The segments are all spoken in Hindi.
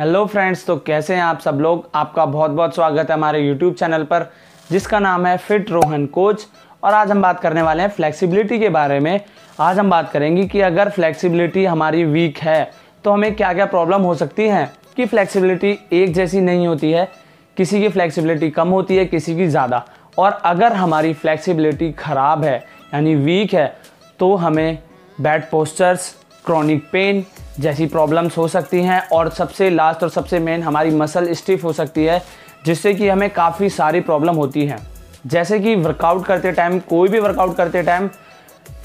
हेलो फ्रेंड्स, तो कैसे हैं आप सब लोग। आपका बहुत बहुत स्वागत है हमारे यूट्यूब चैनल पर जिसका नाम है फिट रोहन कोच। और आज हम बात करने वाले हैं फ्लेक्सिबिलिटी के बारे में। आज हम बात करेंगे कि अगर फ्लेक्सिबिलिटी हमारी वीक है तो हमें क्या क्या प्रॉब्लम हो सकती हैं। कि फ्लेक्सिबिलिटी एक जैसी नहीं होती है, किसी की फ्लेक्सिबिलिटी कम होती है, किसी की ज़्यादा। और अगर हमारी फ्लेक्सिबिलिटी ख़राब है यानी वीक है तो हमें बैड पोस्चर्स, क्रॉनिक पेन जैसी प्रॉब्लम्स हो सकती हैं। और सबसे लास्ट और सबसे मेन हमारी मसल स्टिफ हो सकती है, जिससे कि हमें काफ़ी सारी प्रॉब्लम होती हैं। जैसे कि वर्कआउट करते टाइम, कोई भी वर्कआउट करते time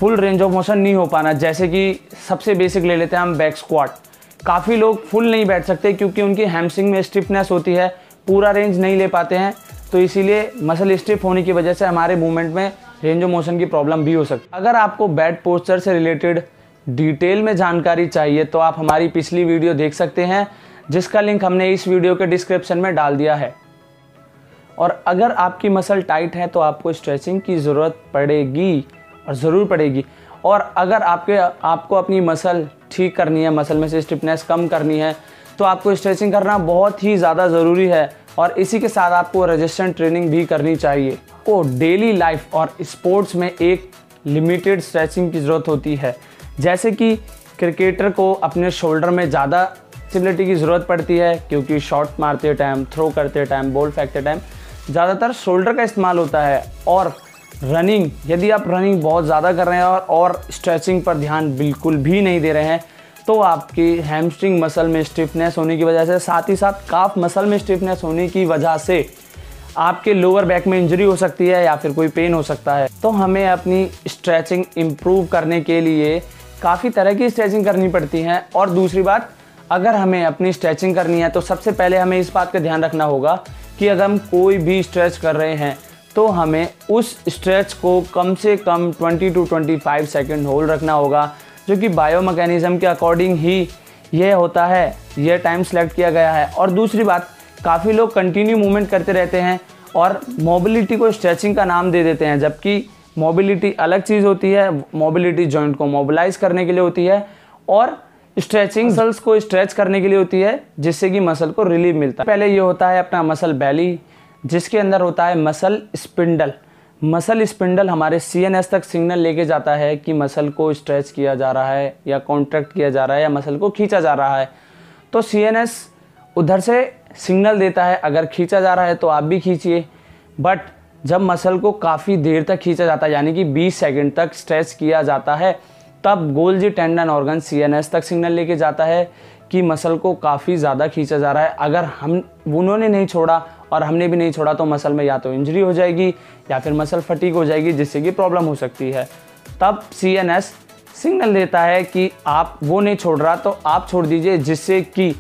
full range of motion नहीं हो पाना। जैसे कि सबसे बेसिक ले लेते हैं हम बैक स्क्वाट। काफ़ी लोग फुल नहीं बैठ सकते क्योंकि उनकी हैमस्ट्रिंग में स्टिफनेस होती है, पूरा रेंज नहीं ले पाते हैं। तो इसीलिए मसल स्टिफ होने की वजह से हमारे मूवमेंट में रेंज ऑफ मोशन की प्रॉब्लम भी हो सकती है। अगर आपको बैड पोस्चर से रिलेटेड डिटेल में जानकारी चाहिए तो आप हमारी पिछली वीडियो देख सकते हैं, जिसका लिंक हमने इस वीडियो के डिस्क्रिप्शन में डाल दिया है। और अगर आपकी मसल टाइट है तो आपको स्ट्रेचिंग की ज़रूरत पड़ेगी और ज़रूर पड़ेगी। और अगर आपको अपनी मसल ठीक करनी है, मसल में से स्टिफनेस कम करनी है, तो आपको स्ट्रेचिंग करना बहुत ही ज़्यादा ज़रूरी है। और इसी के साथ आपको रेजिस्टेंट ट्रेनिंग भी करनी चाहिए। को डेली लाइफ और स्पोर्ट्स में एक लिमिटेड स्ट्रेचिंग की ज़रूरत होती है। जैसे कि क्रिकेटर को अपने शोल्डर में ज़्यादा फ्लेक्सिबिलिटी की ज़रूरत पड़ती है क्योंकि शॉट मारते टाइम, थ्रो करते टाइम, बॉल फेंकते टाइम ज़्यादातर शोल्डर का इस्तेमाल होता है। और रनिंग, यदि आप रनिंग बहुत ज़्यादा कर रहे हैं और स्ट्रेचिंग पर ध्यान बिल्कुल भी नहीं दे रहे हैं तो आपकी हैमस्ट्रिंग मसल में स्टिफनेस होने की वजह से, साथ ही साथ काफ मसल में स्टिफनेस होने की वजह से आपके लोअर बैक में इंजरी हो सकती है या फिर कोई पेन हो सकता है। तो हमें अपनी स्ट्रेचिंग इम्प्रूव करने के लिए काफ़ी तरह की स्ट्रेचिंग करनी पड़ती हैं। और दूसरी बात, अगर हमें अपनी स्ट्रेचिंग करनी है तो सबसे पहले हमें इस बात का ध्यान रखना होगा कि अगर हम कोई भी स्ट्रेच कर रहे हैं तो हमें उस स्ट्रेच को कम से कम 20 to 25 सेकेंड होल्ड रखना होगा, जो कि बायो मैकेनिज़्म के अकॉर्डिंग ही ये होता है, ये टाइम सेलेक्ट किया गया है। और दूसरी बात, काफ़ी लोग कंटिन्यू मूवमेंट करते रहते हैं और मोबिलिटी को स्ट्रेचिंग का नाम दे देते हैं, जबकि मोबिलिटी अलग चीज़ होती है। मोबिलिटी जॉइंट को मोबिलाइज करने के लिए होती है और स्ट्रेचिंग मसल्स को स्ट्रेच करने के लिए होती है, जिससे कि मसल को रिलीफ मिलता है। पहले ये होता है अपना मसल बेली, जिसके अंदर होता है मसल स्पिंडल। मसल स्पिंडल हमारे CNS तक सिग्नल लेके जाता है कि मसल को स्ट्रेच किया जा रहा है या कॉन्ट्रैक्ट किया जा रहा है या मसल को खींचा जा रहा है। तो CNS उधर से सिग्नल देता है, अगर खींचा जा रहा है तो आप भी खींचिए। बट जब मसल को काफ़ी देर तक खींचा जाता है, यानी कि 20 सेकंड तक स्ट्रेच किया जाता है, तब गोल्जी टेंडन ऑर्गन CNS तक सिग्नल लेके जाता है कि मसल को काफ़ी ज़्यादा खींचा जा रहा है। अगर उन्होंने नहीं छोड़ा और हमने भी नहीं छोड़ा तो मसल में या तो इंजरी हो जाएगी या फिर मसल फटीग हो जाएगी, जिससे कि प्रॉब्लम हो सकती है। तब CNS सिग्नल देता है कि आप वो नहीं छोड़ रहा तो आप छोड़ दीजिए, जिससे कि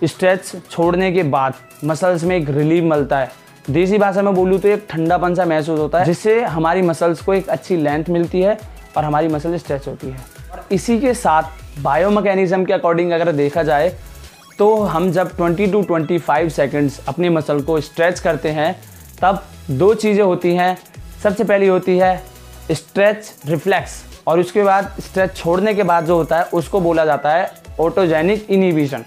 स्ट्रेच छोड़ने के बाद मसल्स में एक रिलीफ मिलता है। देसी भाषा में बोलूँ तो एक ठंडापन सा महसूस होता है, जिससे हमारी मसल्स को एक अच्छी लेंथ मिलती है और हमारी मसल स्ट्रेच होती है। और इसी के साथ बायो मैकेनिज़्म के अकॉर्डिंग अगर देखा जाए तो हम जब 20 to 25 सेकंड्स अपनी मसल को स्ट्रेच करते हैं तब दो चीज़ें होती हैं। सबसे पहली होती है स्ट्रेच रिफ्लेक्स, और उसके बाद स्ट्रेच छोड़ने के बाद जो होता है उसको बोला जाता है ऑटोजेनिक इनहिबिशन।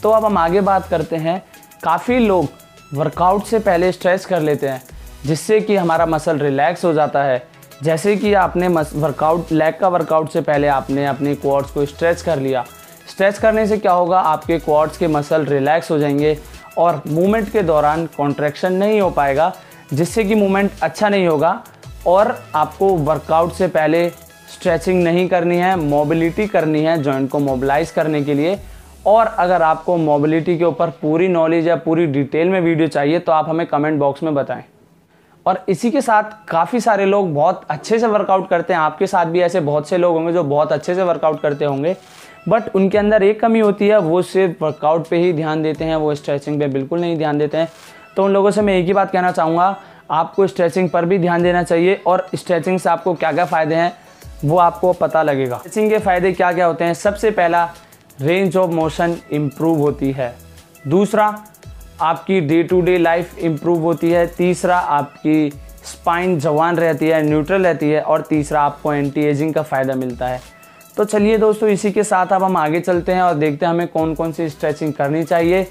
तो अब हम आगे बात करते हैं। काफ़ी लोग वर्कआउट से पहले स्ट्रेच कर लेते हैं, जिससे कि हमारा मसल रिलैक्स हो जाता है। जैसे कि आपने लेग का वर्कआउट से पहले आपने अपने क्वाड्स को स्ट्रेच कर लिया। स्ट्रेच करने से क्या होगा, आपके क्वाड्स के मसल रिलैक्स हो जाएंगे और मूवमेंट के दौरान कॉन्ट्रैक्शन नहीं हो पाएगा, जिससे कि मूवमेंट अच्छा नहीं होगा। और आपको वर्कआउट से पहले स्ट्रेचिंग नहीं करनी है, मोबिलिटी करनी है जॉइंट को मोबिलाइज करने के लिए। और अगर आपको मोबिलिटी के ऊपर पूरी नॉलेज या पूरी डिटेल में वीडियो चाहिए तो आप हमें कमेंट बॉक्स में बताएं। और इसी के साथ काफ़ी सारे लोग बहुत अच्छे से वर्कआउट करते हैं, आपके साथ भी ऐसे बहुत से लोग होंगे जो बहुत अच्छे से वर्कआउट करते होंगे, बट उनके अंदर एक कमी होती है, वो सिर्फ वर्कआउट पे ही ध्यान देते हैं, वो स्ट्रेचिंग पे बिल्कुल नहीं ध्यान देते हैं। तो उन लोगों से मैं एक ही बात कहना चाहूँगा, आपको स्ट्रेचिंग पर भी ध्यान देना चाहिए। और स्ट्रेचिंग से आपको क्या क्या फ़ायदे हैं वो आपको पता लगेगा। स्ट्रेचिंग के फ़ायदे क्या क्या होते हैं। सबसे पहला, रेंज ऑफ मोशन इम्प्रूव होती है। दूसरा, आपकी day to day life improve होती है। तीसरा, आपकी स्पाइन जवान रहती है, न्यूट्रल रहती है। और तीसरा, आपको एंटी एजिंग का फ़ायदा मिलता है। तो चलिए दोस्तों, इसी के साथ अब हम आगे चलते हैं और देखते हैं हमें कौन कौन सी स्ट्रेचिंग करनी चाहिए,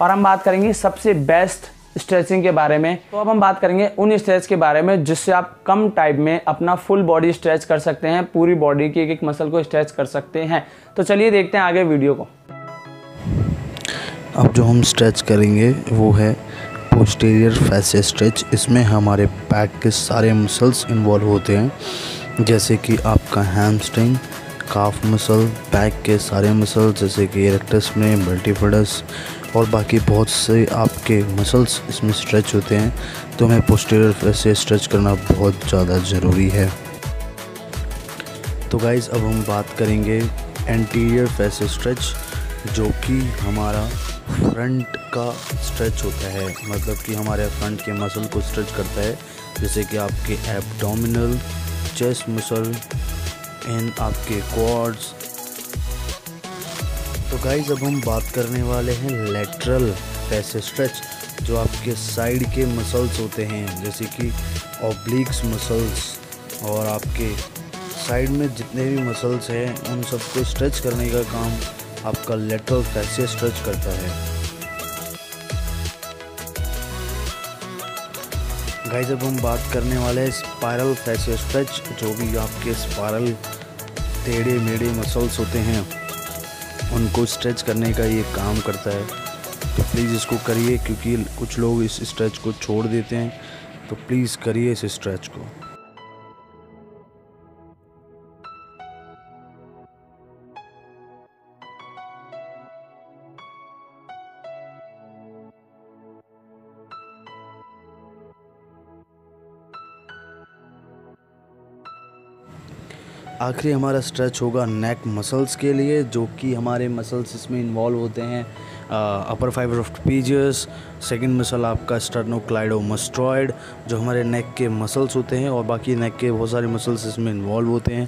और हम बात करेंगे सबसे बेस्ट स्ट्रेचिंग के बारे में। तो अब हम बात करेंगे उन स्ट्रेच के बारे में जिससे आप कम टाइम में अपना फुल बॉडी स्ट्रेच कर सकते हैं, पूरी बॉडी की एक एक मसल को स्ट्रेच कर सकते हैं। तो चलिए देखते हैं आगे वीडियो को। अब जो हम स्ट्रेच करेंगे वो है पोस्टीरियर फैसिया स्ट्रेच। इसमें हमारे बैक के सारे मसल्स इन्वॉल्व होते हैं, जैसे कि आपका हैमस्ट्रिंग, काफ मसल, बैक के सारे मसल जैसे कि रेक्टस में, मल्टीफिडस और बाकी बहुत से आपके मसल्स इसमें स्ट्रेच होते हैं। तो हमें पोस्टीरियर फैसिया स्ट्रेच करना बहुत ज़्यादा ज़रूरी है। तो गाइज़ अब हम बात करेंगे एंटीरियर फैसिया स्ट्रेच, जो कि हमारा फ्रंट का स्ट्रेच होता है, मतलब कि हमारे फ्रंट के मसल को स्ट्रेच करता है, जैसे कि आपके एब्डोमिनल, चेस्ट मसल एंड आपके क्वाड्स। तो गाइज अब हम बात करने वाले हैं लेटरल फैसिया स्ट्रेच, जो आपके साइड के मसल्स होते हैं, जैसे कि ऑब्लिक्स मसल्स और आपके साइड में जितने भी मसल्स हैं उन सबको स्ट्रेच करने का काम आपका लेटरल फैसिया स्ट्रेच करता है। गाइस अब हम बात करने वाले हैं स्पाइरल फैसिया स्ट्रेच, जो भी आपके स्पाइरल टेढ़े मेढ़े मसल्स होते हैं उनको स्ट्रेच करने का ये काम करता है। तो प्लीज़ इसको करिए, क्योंकि कुछ लोग इस स्ट्रेच को छोड़ देते हैं, तो प्लीज़ करिए इस स्ट्रेच को। आखिरी हमारा स्ट्रेच होगा नेक मसल्स के लिए, जो कि हमारे मसल्स इसमें इन्वॉल्व होते हैं। अपर फाइबर ऑफ ट्रापेजियस, सेकंड मसल आपका स्टर्नोक्लाइडोमास्टोइड, जो हमारे नेक के मसल्स होते हैं, और बाकी नेक के बहुत सारे मसल्स इसमें इन्वॉल्व होते हैं।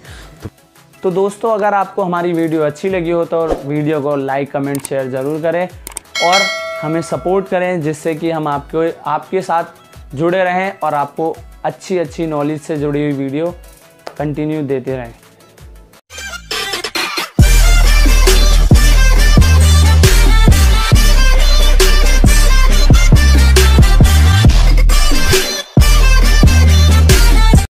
तो दोस्तों, अगर आपको हमारी वीडियो अच्छी लगी हो तो वीडियो को लाइक, कमेंट, शेयर ज़रूर करें और हमें सपोर्ट करें, जिससे कि हम आपके साथ जुड़े रहें और आपको अच्छी नॉलेज से जुड़ी हुई वीडियो कंटिन्यू देते रहें।